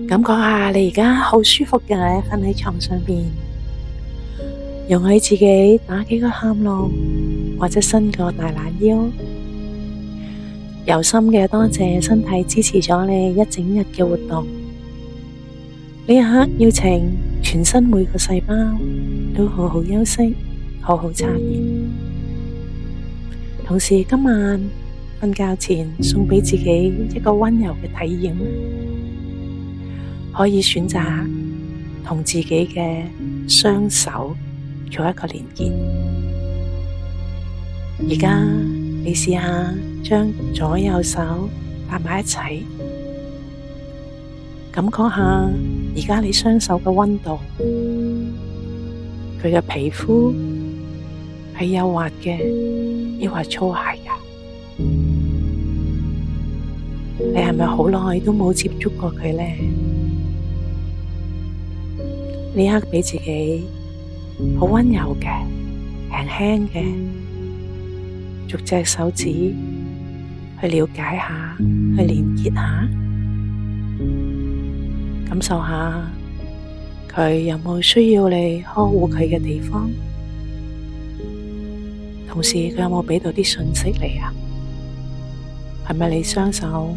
感覺下你而家好舒服嘅瞓喺床上邊，容許自己打幾個喊路，或者伸個大懶腰，由心嘅多謝身體支持咗你一整日嘅活動。呢一刻邀請全身每個細胞都好好休息，好好插電。同時今晚瞓覺前送畀自己一個溫柔嘅體驗，可以選擇同自己嘅雙手做一個連結。而家你試下將左右手搭埋一齊，感覺下而家你雙手嘅溫度，佢嘅皮膚係幼滑嘅，抑或粗糙㗎？你係咪好耐都冇接觸過佢呢？呢刻畀自己好溫柔嘅、輕輕嘅，逐隻手指去了解下，去連結下，感受下佢有冇需要你呵護佢嘅地方，同時佢有冇畀到啲訊息你啊？係咪你雙手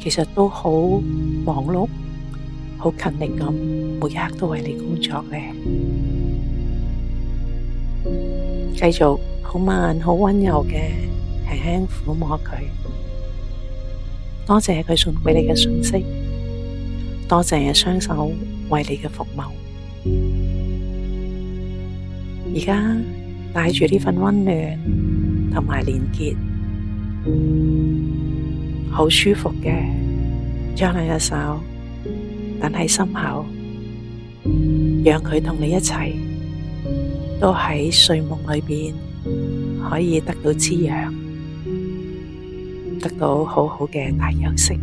其實都好忙碌、好勤力咁，每一刻都為你工作呢？繼續好慢、好溫柔嘅輕輕撫摸佢，多謝佢送畀你嘅訊息，多謝雙手為你嘅服務。而家帶住呢份溫暖同埋連結，好舒服嘅，將兩隻手等喺心口，讓佢同你一齊，都喺睡夢裏邊可以得到滋養，得到好好嘅大休息。